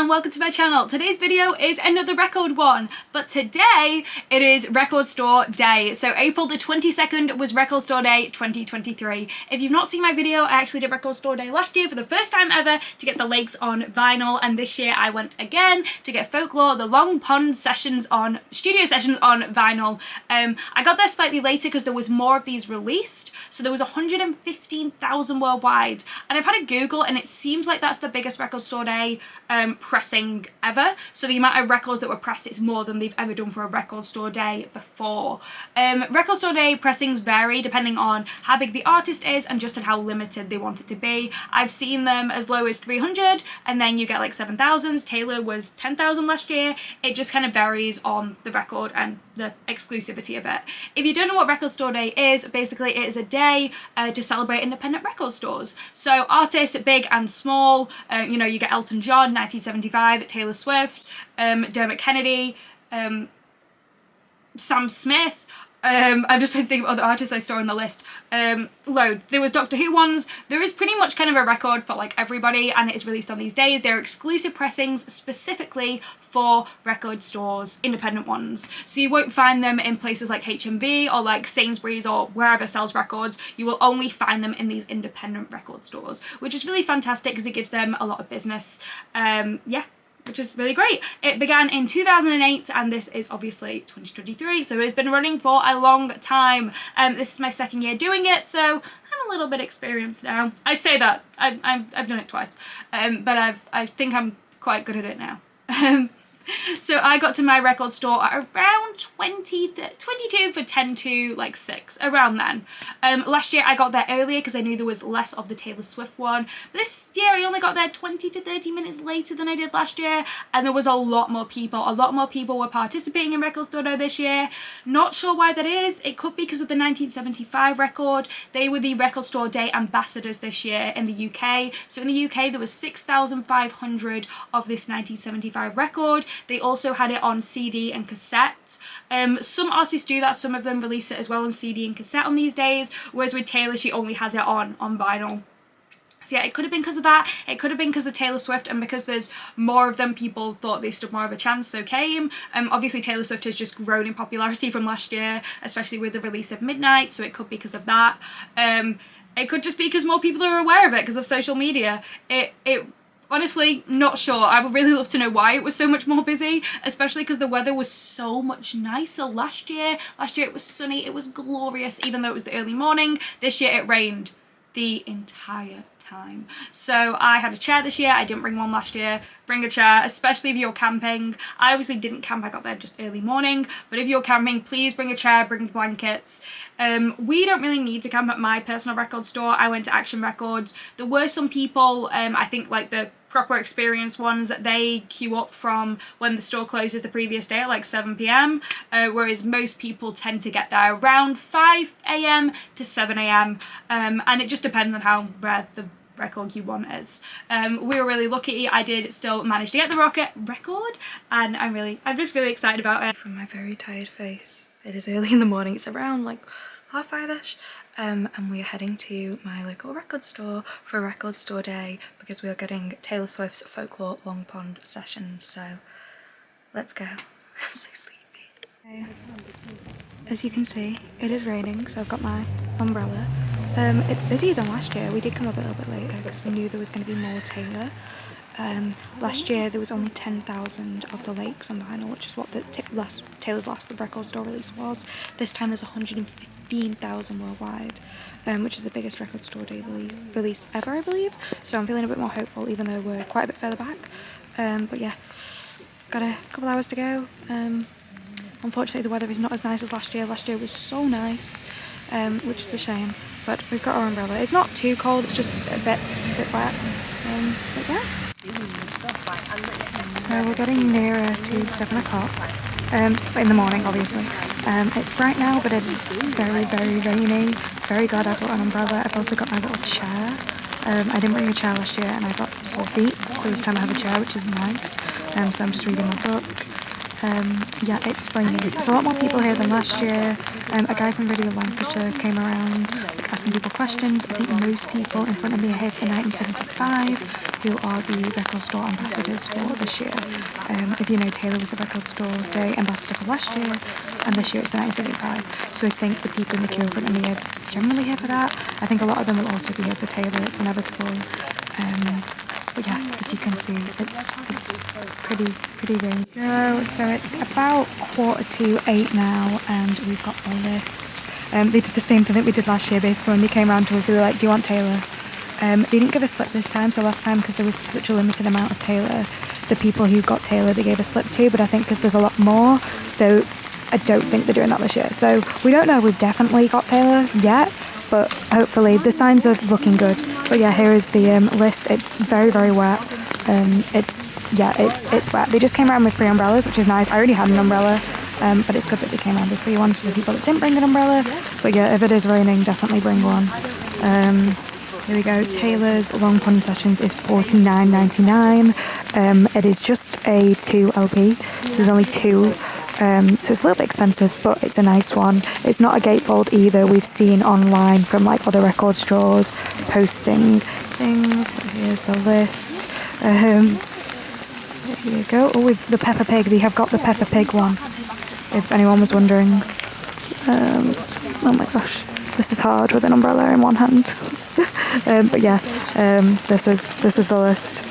and welcome to my channel. Today's video is another record one, but today it is record store day. So April the 22nd was record store day 2023. If you've not seen my video, I actually did record store day last year for the first time ever to get the Lakes on vinyl, and this year I went again to get Folklore, the Long Pond sessions on, studio sessions on vinyl. I got there slightly later because there was more of these released, so there was 115,000 worldwide, and I've had a Google and it seems like that's the biggest record store day pressing ever. So the amount of records that were pressed is more than they've ever done for a record store day before. Record store day pressings vary depending on how big the artist is and just on how limited they want it to be. I've seen them as low as 300 and then you get like 7,000s. Taylor was 10,000 last year. It just kind of varies on the record and the exclusivity of it. If you don't know what record store day is, basically it is a day to celebrate independent record stores. So artists big and small, you know, you get Elton John 1975, Taylor Swift, Dermot Kennedy, Sam Smith. I'm just trying to think of other artists I saw on the list. Load. There was Doctor Who ones. There is pretty much kind of a record for like everybody, and it is released on these days. They're exclusive pressings specifically for record stores, independent ones. So you won't find them in places like HMV or like Sainsbury's or wherever sells records. You will only find them in these independent record stores, which is really fantastic because it gives them a lot of business. Yeah, which is really great. It began in 2008 and this is obviously 2023, so it's been running for a long time. This is my second year doing it, so I'm a little bit experienced now. I say that, I've done it twice, but I think I'm quite good at it now. So I got to my record store at around 22 for 10 to like 6, around then. Last year I got there earlier because I knew there was less of the Taylor Swift one. But this year I only got there 20 to 30 minutes later than I did last year, and there was a lot more people. A lot more people were participating in record store day this year. Not sure why that is. It could be because of the 1975 record. They were the record store day ambassadors this year in the UK. So in the UK there was 6,500 of this 1975 record. They also had it on CD and cassette. Some artists do that, some of them release it as well on CD and cassette on these days, whereas with Taylor she only has it on vinyl. So yeah, it could have been because of that, it could have been because of Taylor Swift, and because there's more of them, people thought they stood more of a chance, so came. Obviously Taylor Swift has just grown in popularity from last year, especially with the release of Midnight, so it could be because of that. It could just be because more people are aware of it because of social media. Honestly, not sure. I would really love to know why it was so much more busy, especially because the weather was so much nicer last year. Last year it was sunny, it was glorious, even though it was the early morning. This year it rained the entire time. So I had a chair this year. I didn't bring one last year. Bring a chair, especially if you're camping. I obviously didn't camp, I got there just early morning, but if you're camping, please bring a chair, bring blankets. We don't really need to camp at my personal record store. I went to Action Records. There were some people, I think like the proper experienced ones, that they queue up from when the store closes the previous day at like 7 PM, whereas most people tend to get there around 5 AM to 7 AM, and it just depends on how rare the record you want is. We were really lucky. I did still manage to get the record, and I'm just really excited about it. From my very tired face, it is early in the morning, it's around like 5:30ish, and we are heading to my local record store for record store day because we are getting Taylor Swift's Folklore Long Pond session, so let's go. I'm so sleepy. As you can see, it is raining, so I've got my umbrella. It's busier than last year. We did come up a little bit later because we knew there was going to be more Taylor. Last year there was only 10,000 of the Lakes on vinyl, which is what Taylor's last record store release was. This time there's 115,000 worldwide, which is the biggest record store day release ever, I believe. So I'm feeling a bit more hopeful, even though we're quite a bit further back. But yeah, got a couple hours to go. Unfortunately the weather is not as nice as last year. Last year was so nice, which is a shame. But we've got our umbrella. It's not too cold, it's just a bit wet. But yeah. So we're getting nearer to 7 o'clock, in the morning obviously. It's bright now, but it is very, very rainy. Very glad I got an umbrella. I've also got my little chair. I didn't bring a chair last year and I got sore feet, so this time I have a chair, which is nice. So I'm just reading my book. Yeah, it's brand new. There's a lot more people here than last year. A guy from Radio Lancashire came around. asking people questions. I think most people in front of me are here for 1975, who are the record store ambassadors for this year. If you know, Taylor was the record store day ambassador for last year, and this year it's the 1975. So I think the people in the queue in front of me are generally here for that. I think a lot of them will also be here for Taylor. It's inevitable. But yeah, as you can see, it's pretty big. So it's about 7:45 now, and we've got the list. They did the same thing that we did last year. Basically, when they came around to us, they were like, "Do you want Taylor?" They didn't give a slip this time. So last time, because there was such a limited amount of Taylor, the people who got Taylor they gave a slip to. But I think because there's a lot more, though, I don't think they're doing that this year. So we don't know if we've definitely got Taylor yet, but hopefully the signs are looking good. But yeah, here is the list. It's very wet. It's wet. They just came around with 3 umbrellas, which is nice. I already had an umbrella, but it's good that they came around with 3 ones for the people that didn't bring an umbrella. But yeah, if it is raining, definitely bring one. Here we go. Taylor's Long Pond Sessions is $49.99. It is just a 2 LP, so there's only 2. So it's a little bit expensive, but it's a nice one. It's not a gatefold either. We've seen online from like other record stores posting things, but here's the list. There you go. Oh, with the Peppa Pig, they have got the Peppa Pig one, if anyone was wondering. Oh my gosh, this is hard with an umbrella in one hand. But yeah, this is the list.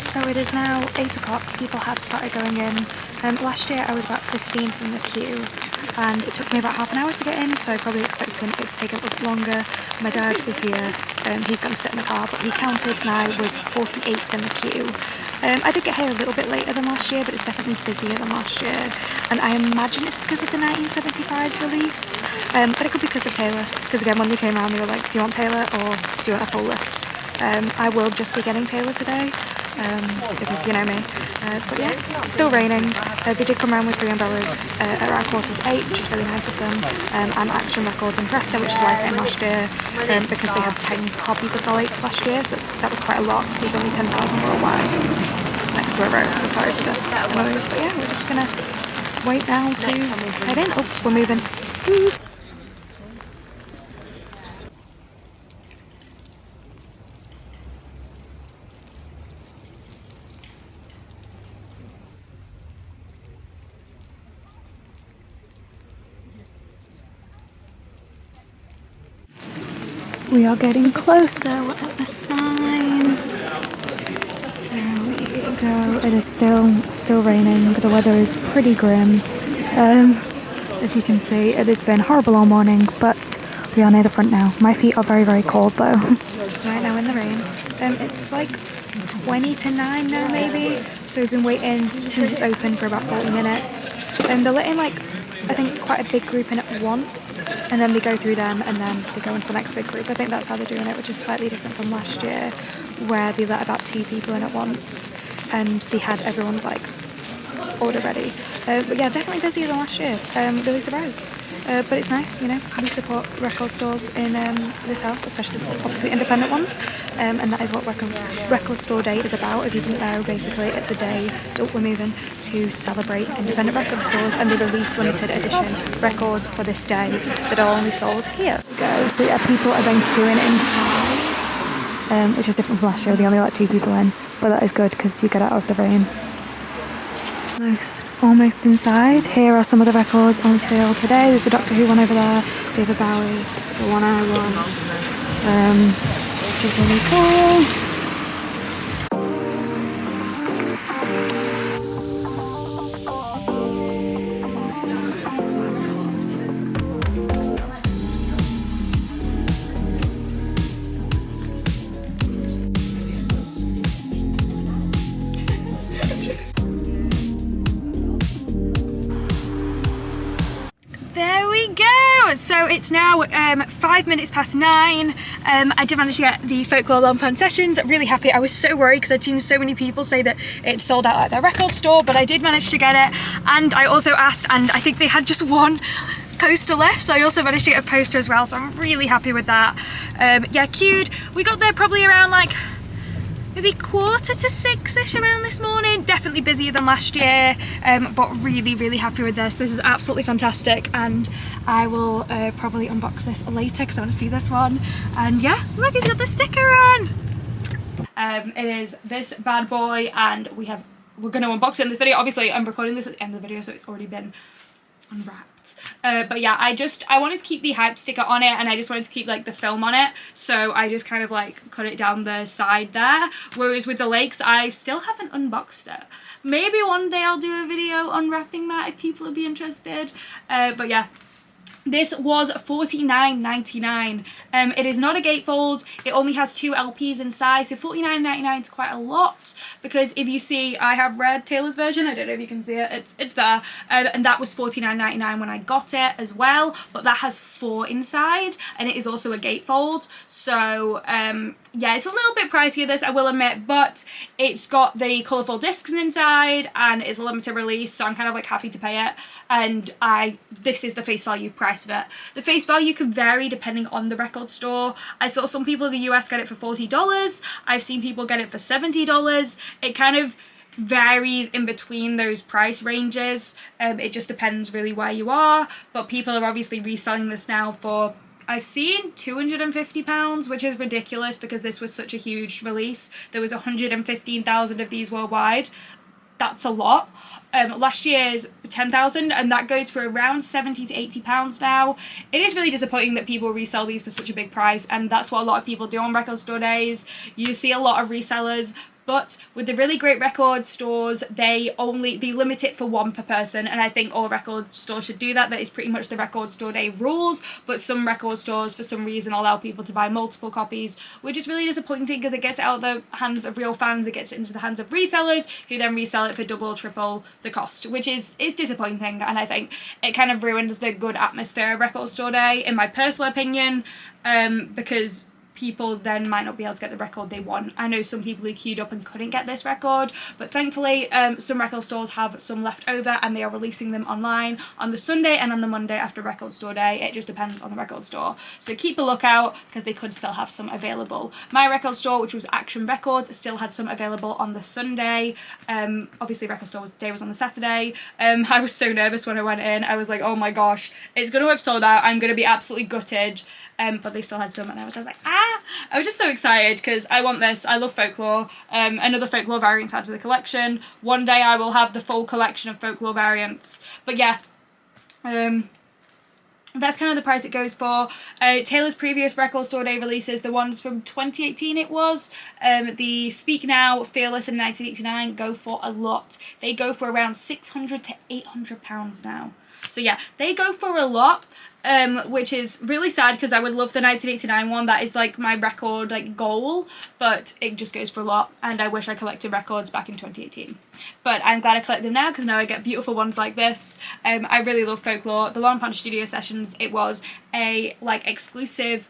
So it is now 8 o'clock. People have started going in. Last year I was about 15th in the queue, and it took me about half an hour to get in, so probably expecting it to take a little bit longer. My dad is here. He's going to sit in the car, but he counted and I was 48th in the queue. I did get here a little bit later than last year, but it's definitely busier than last year, and I imagine it's because of the 1975's release, but it could be because of Taylor, because again, when they came around they were like, "Do you want Taylor or do you want a full list?" I will just be getting Taylor today, because you know me. But yeah, it's still raining. They did come around with 3 umbrellas at around 7:45, which is really nice of them, and Action Records in Preston, which is why I came last year, because they had 10 copies of the Lakes last year, so that was quite a lot. There's only 10,000 worldwide next to a road, so sorry for the noise. But yeah, we're just gonna wait now to head in. Oh, we're moving. Woo. We are getting closer. We're at the sign. There we go. It is still raining. The weather is pretty grim. As you can see, it has been horrible all morning, but we are near the front now. My feet are very cold though. Right now in the rain. It's like 20 to 9 now maybe. So we've been waiting since it's open for about 40 minutes. They're letting I think quite a big group in at once, and then they go through them and then they go into the next big group. I think that's how they're doing it, which is slightly different from last year, where they let about 2 people in at once and they had everyone's order ready. But yeah, definitely busier than last year. Really surprised. But it's nice, you know, we support record stores in this house, especially obviously independent ones, and that is what Record Store Day is about. If you didn't know, basically it's a day that we're moving to celebrate independent record stores, and they released limited edition records for this day that are only sold here. So yeah, people are then queuing inside, which is different from last year. They only let 2 people in, but that is good because you get out of the rain. Nice. Almost inside. Here are some of the records on sale today. There's the Doctor Who one over there, David Bowie, the one I want, which is really cool. So it's now 5 minutes past 9. I did manage to get the Folklore Long Pond Sessions. Really happy. I was so worried because I'd seen so many people say that it sold out at their record store, but I did manage to get it. And I also asked, and I think they had just 1 poster left, so I also managed to get a poster as well, so I'm really happy with that. Yeah, queued. We got there probably around maybe 5:45ish around this morning. Definitely busier than last year, but really happy with this. This is absolutely fantastic, and I will probably unbox this later because I want to see this one. And yeah, look, it's got the sticker on. It is this bad boy, and we're going to unbox it in this video. Obviously I'm recording this at the end of the video, so it's already been unwrapped. But yeah, I wanted to keep the hype sticker on it, and I just wanted to keep like the film on it, so I just kind of like cut it down the side there. Whereas with the Lakes, I still haven't unboxed it. Maybe one day I'll do a video unwrapping that if people would be interested. But yeah, this was $49.99. It is not a gatefold. It only has 2 LPs inside, so $49.99 is quite a lot, because if you see, I have read Taylor's version. I don't know if you can see it. It's there, and that was $49.99 when I got it as well, but that has 4 inside, and it is also a gatefold. So yeah, it's a little bit pricier, this, I will admit, but it's got the colourful discs inside, and it's a limited release, so I'm kind of like happy to pay it. And this is the face value price of it. The face value could vary depending on the record store. I saw some people in the US get it for $40. I've seen people get it for $70. It kind of varies in between those price ranges. It just depends really where you are, but people are obviously reselling this now for, I've seen £250, which is ridiculous because this was such a huge release. There was 115,000 of these worldwide. That's a lot. Last year's 10,000, and that goes for around £70 to £80 now. It is really disappointing that people resell these for such a big price, and that's what a lot of people do on record store days. You see a lot of resellers, but with the really great record stores, they limit it for 1 per person, and I think all record stores should do that. That is pretty much the record store day rules, but some record stores for some reason allow people to buy multiple copies, which is really disappointing because it gets out of the hands of real fans, it gets into the hands of resellers who then resell it for double, triple the cost, which is disappointing, and I think it kind of ruins the good atmosphere of record store day, in my personal opinion, because people then might not be able to get the record they want. I know some people who queued up and couldn't get this record, but thankfully some record stores have some left over, and they are releasing them online on the Sunday and on the Monday after record store day. It just depends on the record store, so keep a lookout because they could still have some available. My record store, which was Action Records, still had some available on the Sunday. Obviously record store day was on the Saturday. I was so nervous when I went in. I was like, oh my gosh, it's going to have sold out. I'm going to be absolutely gutted. But they still had some, and I was like, I was just so excited because I want this. I love Folklore. Another Folklore variant to add to the collection. One day I will have the full collection of Folklore variants. But yeah, that's kind of the price it goes for. Taylor's previous record store day releases, the ones from 2018 it was, the Speak Now, Fearless and 1989 go for a lot. They go for around £600 to £800 now. So yeah, they go for a lot. Which is really sad because I would love the 1989 one. That is like my record goal, but it just goes for a lot, and I wish I collected records back in 2018. But I'm glad I collect them now because now I get beautiful ones like this. I really love Folklore. The Lawn Punch Studio Sessions, it was a exclusive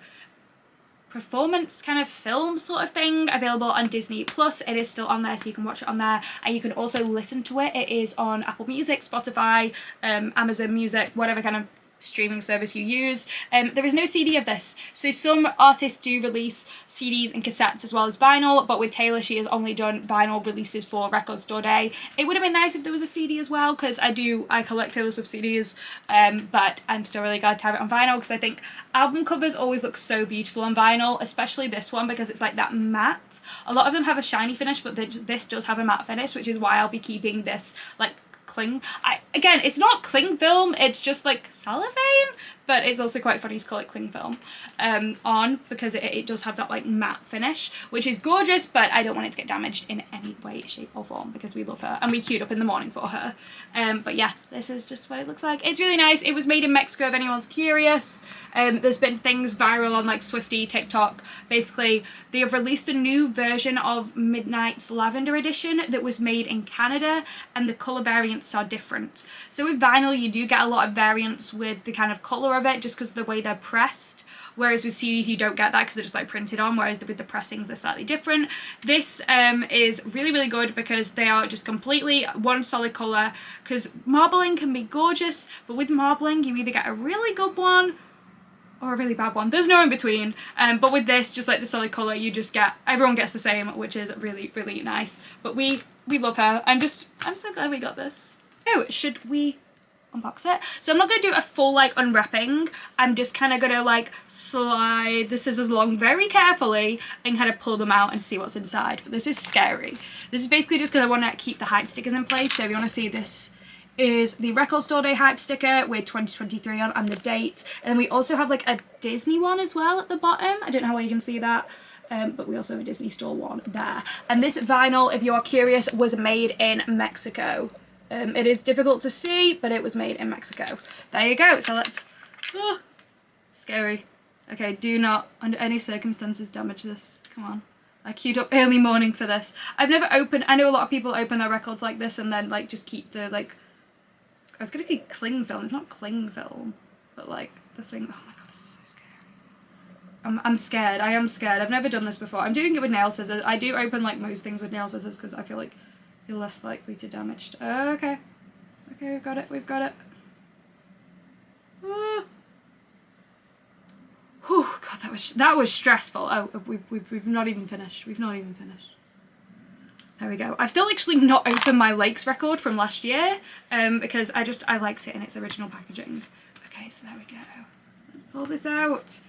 performance kind of film sort of thing available on Disney Plus. It is still on there, so you can watch it on there, and you can also listen to it. It is on Apple Music, Spotify, Amazon Music, whatever kind of streaming service you use. There is no CD of this, so some artists do release CDs and cassettes as well as vinyl, but with Taylor she has only done vinyl releases for record store day. It would have been nice if there was a CD as well, because I collect Taylor Swift CDs, but I'm still really glad to have it on vinyl because I think album covers always look so beautiful on vinyl, especially this one because it's like that matte. A lot of them have a shiny finish, but this does have a matte finish, which is why I'll be keeping this cling. Again, it's not cling film, it's just cellophane, but it's also quite funny to call it cling film on because it does have that matte finish, which is gorgeous, but I don't want it to get damaged in any way, shape or form because we love her and we queued up in the morning for her. But yeah, this is just what it looks like. It's really nice. It was made in Mexico if anyone's curious. There's been things viral on Swiftie, TikTok. Basically, they have released a new version of Midnight's Lavender Edition that was made in Canada, and the colour variants are different. So with vinyl, you do get a lot of variants with the kind of colour of it just because of the way they're pressed. Whereas with CDs you don't get that because they're just printed on, whereas with the pressings they're slightly different. This is really, really good because they are just completely one solid colour, because marbling can be gorgeous, but with marbling you either get a really good one or a really bad one. There's no in between. But with this, just like the solid colour, you just get, everyone gets the same, which is really, really nice. But we love her. I'm so glad we got this. Oh, should we unbox it? So I'm not going to do a full like unwrapping. I'm just kind of going to like slide the scissors along very carefully and kind of pull them out and see what's inside. But this is scary. This is basically just because I want to keep the hype stickers in place. So if you want to see, this is the Record Store Day hype sticker with 2023 on and the date. And then we also have like a Disney one as well at the bottom. I don't know how well you can see that. But we also have a Disney Store one there. And this vinyl, if you're curious, was made in Mexico. It is difficult to see, but it was made in Mexico. There you go. So let's... Oh, scary. Okay, do not, under any circumstances, damage this. Come on. I queued up early morning for this. I've never opened... I know a lot of people open their records like this and then, like, just keep the, like... I was going to keep cling film. It's not cling film. But, like, the thing... Oh, my God, this is so scary. I'm scared. I am scared. I've never done this before. I'm doing it with nail scissors. I do open, like, most things with nail scissors because I feel like you're less likely to damage. Okay. Okay, we've got it. We've got it. Oh, God, that was stressful. Oh, we've not even finished. We've not even finished. There we go. I've still actually not opened my Lakes record from last year because I liked it in its original packaging. Okay, so there we go. Let's pull this out.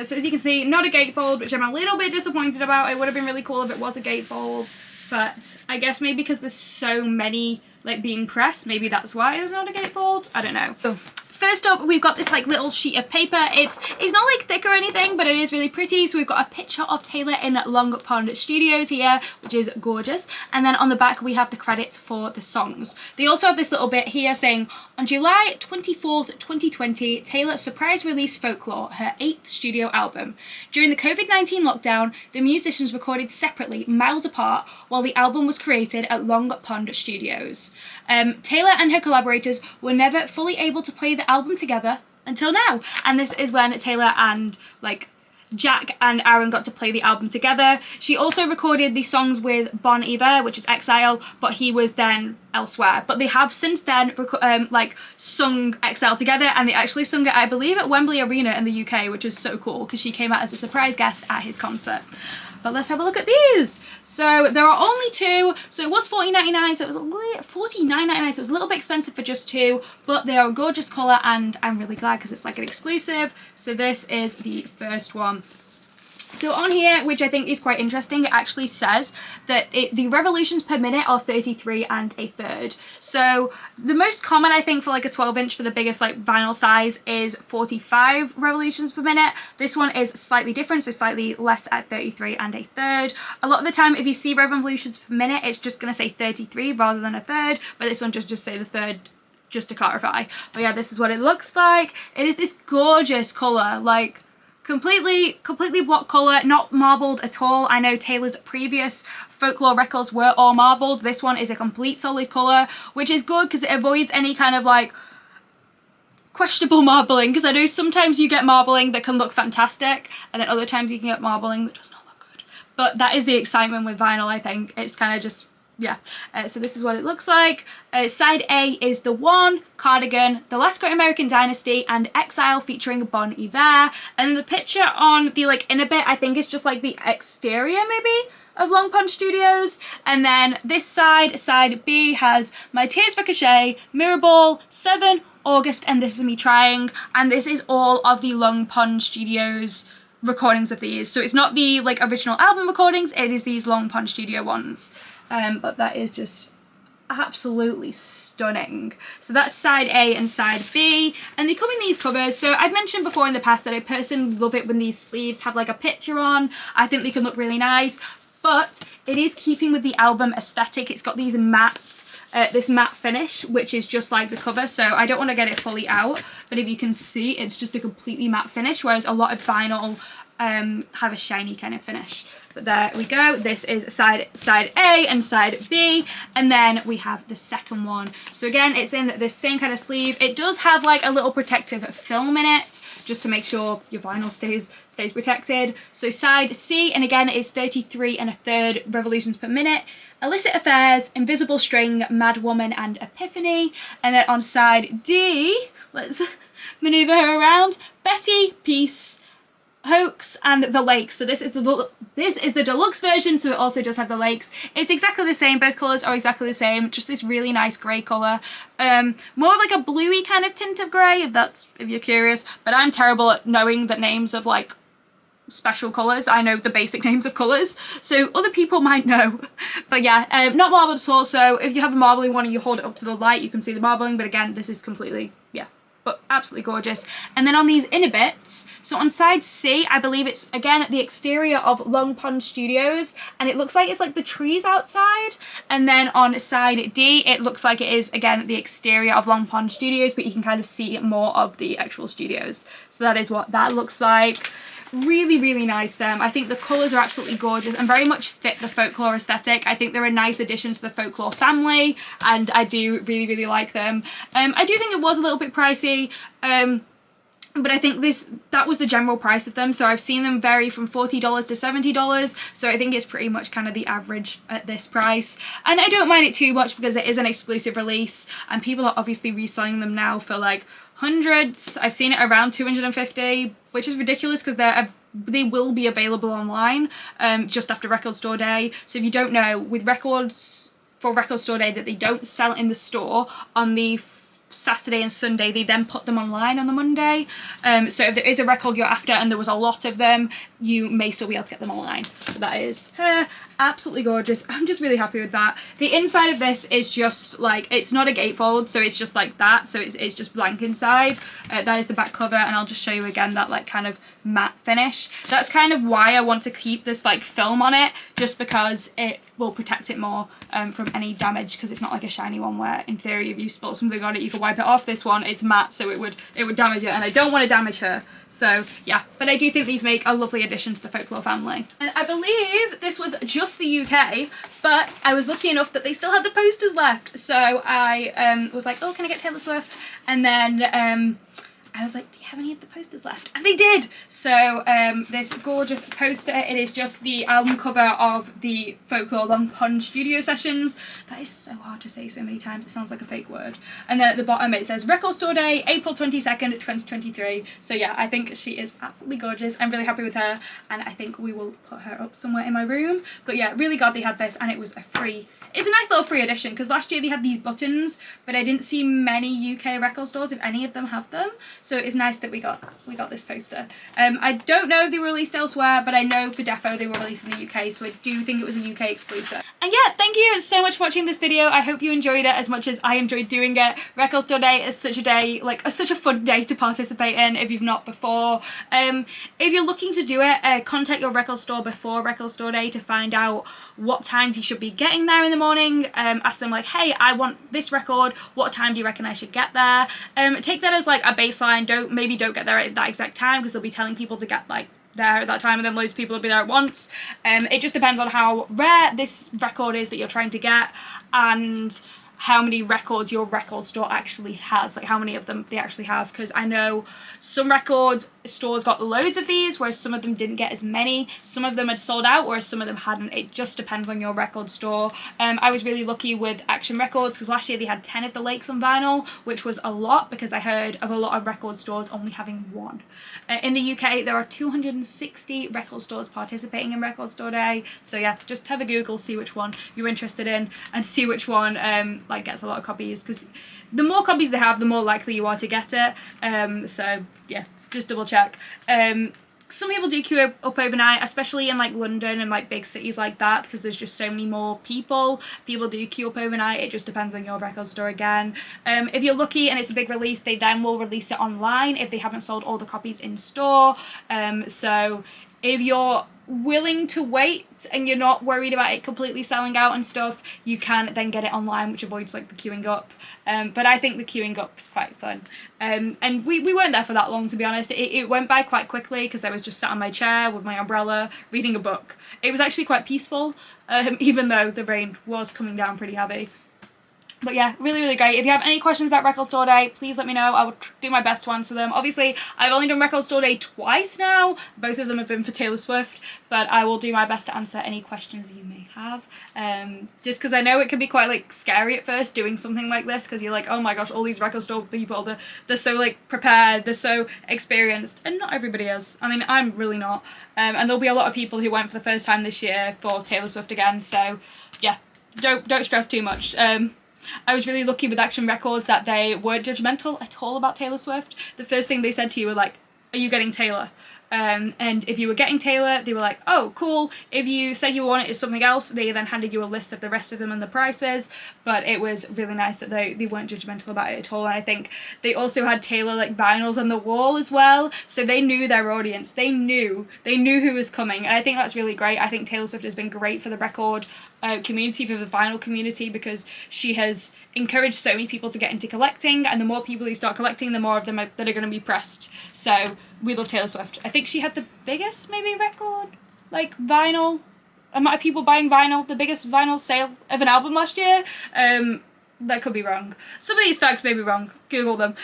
So as you can see, not a gatefold, which I'm a little bit disappointed about. It would have been really cool if it was a gatefold, but I guess maybe because there's so many like being pressed, maybe that's why it's not a gatefold. I don't know. Oh. First up, we've got this like little sheet of paper. It's not like thick or anything, but it is really pretty. So we've got a picture of Taylor in Long Pond Studios here, which is gorgeous. And then on the back, we have the credits for the songs. They also have this little bit here saying, on July 24th, 2020, Taylor surprise released Folklore, her 8th studio album. During the COVID-19 lockdown, the musicians recorded separately, miles apart, while the album was created at Long Pond Studios. Taylor and her collaborators were never fully able to play the album together until now, and this is when Taylor and like Jack and Aaron got to play the album together. She also recorded the songs with Bon Iver, which is Exile, but he was then elsewhere. But they have since then like sung Exile together, and they actually sung it, I believe, at Wembley Arena in the UK, which is so cool because she came out as a surprise guest at his concert. But let's have a look at these. So there are only two. So it was $14.99, so it was $49.99, so it was a little bit expensive for just two, but they are a gorgeous colour and I'm really glad because it's like an exclusive. So this is the first one. So on here, which I think is quite interesting, it actually says that the revolutions per minute are 33 1/3. So the most common, I think, for like a 12-inch for the biggest like vinyl size is 45 revolutions per minute. This one is slightly different, so slightly less at 33 1/3. A lot of the time, if you see revolutions per minute, it's just going to say 33 rather than a third, but this one just say the third, just to clarify. But yeah, this is what it looks like. It is this gorgeous colour, like completely block colour, not marbled at all. I know Taylor's previous Folklore records were all marbled. This one is a complete solid colour, which is good because it avoids any kind of like questionable marbling, because I know sometimes you get marbling that can look fantastic and then other times you can get marbling that does not look good. But that is the excitement with vinyl, I think. It's kind of just, yeah. So this is what it looks like. Side A is The One, Cardigan, The Last Great American Dynasty, and Exile featuring Bon Iver. And then the picture on the like inner bit, I think is just like the exterior maybe of Long Pond Studios. And then this side, side B, has My Tears Ricochet, Mirrorball, 7, August, and This Is Me Trying. And this is all of the Long Pond Studios recordings of these. So it's not the like original album recordings, it is these Long Pond Studio ones. But that is just absolutely stunning. So that's side A and side B, and they come in these covers. So I've mentioned before in the past that I personally love it when these sleeves have like a picture on. I think they can look really nice, but it is keeping with the album aesthetic. It's got these matte, this matte finish, which is just like the cover. So I don't want to get it fully out, but if you can see, it's just a completely matte finish, whereas a lot of vinyl have a shiny kind of finish. But there we go. This is side A and side B, and then we have the second one. So again, it's in this same kind of sleeve. It does have like a little protective film in it, just to make sure your vinyl stays protected. So side C, and again, is 33 1/3 revolutions per minute. Illicit Affairs, Invisible String, Mad Woman, and Epiphany. And then on side D, let's manoeuvre her around. Betty, Peace, Hoax, and the Lakes. So this is the deluxe version, so it also does have the lakes. It's exactly the same, both colours are exactly the same, just this really nice grey colour. More of like a bluey kind of tint of grey, if you're curious, but I'm terrible at knowing the names of like special colours. I know the basic names of colours, so other people might know. But yeah, not marbled at all, so if you have a marbling one and you hold it up to the light, you can see the marbling, but again, this is completely, yeah, but absolutely gorgeous. And then on these inner bits, so on side C, I believe it's again at the exterior of Long Pond Studios, and it looks like it's like the trees outside. And then on side D, it looks like it is again at the exterior of Long Pond Studios, but you can kind of see more of the actual studios. So that is what that looks like. Really, really nice them. I think the colours are absolutely gorgeous and very much fit the Folklore aesthetic. I think they're a nice addition to the Folklore family, and I do really, really like them. I do think it was a little bit pricey, but I think that was the general price of them. So I've seen them vary from $40 to $70. So I think it's pretty much kind of the average at this price. And I don't mind it too much because it is an exclusive release and people are obviously reselling them now for like hundreds. I've seen it around 250, which is ridiculous because they will be available online just after Record Store Day. So if you don't know, with records for Record Store Day that they don't sell in the store on the Saturday and Sunday, they then put them online on the Monday. So if there is a record you're after and there was a lot of them, you may still be able to get them online. So that is absolutely gorgeous. I'm just really happy with that. The inside of this is just like, it's not a gatefold, so it's just like that. So it's just blank inside. That is the back cover, and I'll just show you again that like kind of matte finish. That's kind of why I want to keep this like film on it, just because it will protect it more from any damage, because it's not like a shiny one where in theory if you spill something on it you can wipe it off. This one, it's matte, so it would damage it, and I don't want to damage her. So yeah, but I do think these make a lovely addition to the Folklore family. And I believe this was just the UK, but I was lucky enough that they still had the posters left. So I was like, oh, can I get Taylor Swift? And then I was like, do you have any of the posters left? And they did! So this gorgeous poster, it is just the album cover of the Folklore Long Pond Studio Sessions. That is so hard to say so many times, it sounds like a fake word. And then at the bottom it says Record Store Day, April 22nd, 2023. So yeah, I think she is absolutely gorgeous. I'm really happy with her, and I think we will put her up somewhere in my room. But yeah, really glad they had this, and it was it's a nice little free edition, because last year they had these buttons, but I didn't see many UK record stores, if any of them have them. So it's nice that we got this poster. I don't know if they were released elsewhere, but I know for defo they were released in the UK, so I do think it was a UK exclusive. And yeah, thank you so much for watching this video. I hope you enjoyed it as much as I enjoyed doing it. Record Store Day is such a day, like such a fun day to participate in if you've not before. If you're looking to do it, contact your record store before Record Store Day to find out what times you should be getting there in the morning. Ask them like, hey, I want this record, what time do you reckon I should get there? Take that as like a baseline. Maybe don't get there at that exact time, because they'll be telling people to get like there at that time, and then loads of people will be there at once. It just depends on how rare this record is that you're trying to get, and how many records your record store actually has, like how many of them they actually have, because I know some record stores got loads of these, whereas some of them didn't get as many. Some of them had sold out, whereas some of them hadn't. It just depends on your record store. I was really lucky with Action Records, because last year they had 10 of the Lakes on vinyl, which was a lot, because I heard of a lot of record stores only having one. In the UK, there are 260 record stores participating in Record Store Day, so yeah, just have a Google, see which one you're interested in, and see which one like gets a lot of copies, because the more copies they have, the more likely you are to get it. So yeah, just double check. Some people do queue up overnight, especially in like London and like big cities like that, because there's just so many more people. People do queue up overnight. It just depends on your record store again. If you're lucky and it's a big release, they then will release it online if they haven't sold all the copies in store. So if you're willing to wait and you're not worried about it completely selling out and stuff, you can then get it online, which avoids like the queuing up. But I think the queuing up is quite fun. And we weren't there for that long, to be honest. It went by quite quickly, because I was just sat on my chair with my umbrella reading a book. It was actually quite peaceful, even though the rain was coming down pretty heavy. But yeah, really, really great. If you have any questions about Record Store Day, please let me know. I will do my best to answer them. Obviously, I've only done Record Store Day twice now. Both of them have been for Taylor Swift, but I will do my best to answer any questions you may have. Just because I know it can be quite like scary at first doing something like this, because you're like, oh my gosh, all these record store people, they're so like prepared, they're so experienced, and not everybody is. I mean, I'm really not. And there'll be a lot of people who went for the first time this year for Taylor Swift again, so yeah, don't stress too much. I was really lucky with Action Records that they weren't judgmental at all about Taylor Swift. The first thing they said to you were like, are you getting Taylor? And if you were getting Taylor, they were like, oh, cool. If you said you wanted something else, they then handed you a list of the rest of them and the prices. But it was really nice that they weren't judgmental about it at all. And I think they also had Taylor like vinyls on the wall as well. So they knew their audience. They knew who was coming. And I think that's really great. I think Taylor Swift has been great for the record community, for the vinyl community, because she has encouraged so many people to get into collecting, and the more people who start collecting, the more of them that are going to be pressed. So we love Taylor Swift. I think she had the biggest maybe record like vinyl amount of people buying vinyl, the biggest vinyl sale of an album last year. That could be wrong. Some of these facts may be wrong. Google them.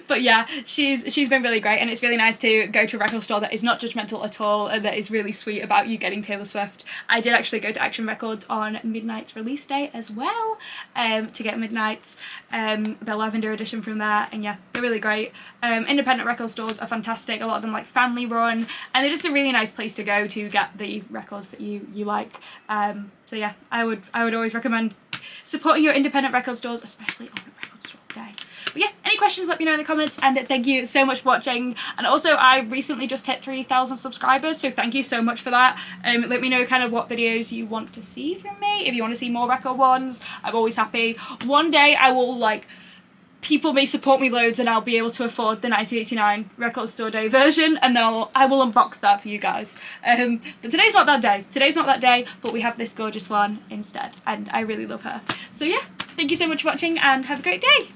But yeah, she's been really great, and it's really nice to go to a record store that is not judgmental at all and that is really sweet about you getting Taylor Swift. I did actually go to Action Records on Midnight's release day as well, to get Midnight's, the Lavender edition from there, and yeah, they're really great. Independent record stores are fantastic, a lot of them like family run, and they're just a really nice place to go to get the records that you like. So yeah, I would always recommend supporting your independent record stores, especially on Record Store Day. But yeah, any questions, let me know in the comments, and thank you so much for watching. And also, I recently just hit 3,000 subscribers, so thank you so much for that. Let me know kind of what videos you want to see from me. If you want to see more record ones, I'm always happy. One day I will like, people may support me loads and I'll be able to afford the 1989 Record Store Day version, and then I will unbox that for you guys. But today's not that day. Today's not that day, but we have this gorgeous one instead, and I really love her. So yeah, thank you so much for watching, and have a great day.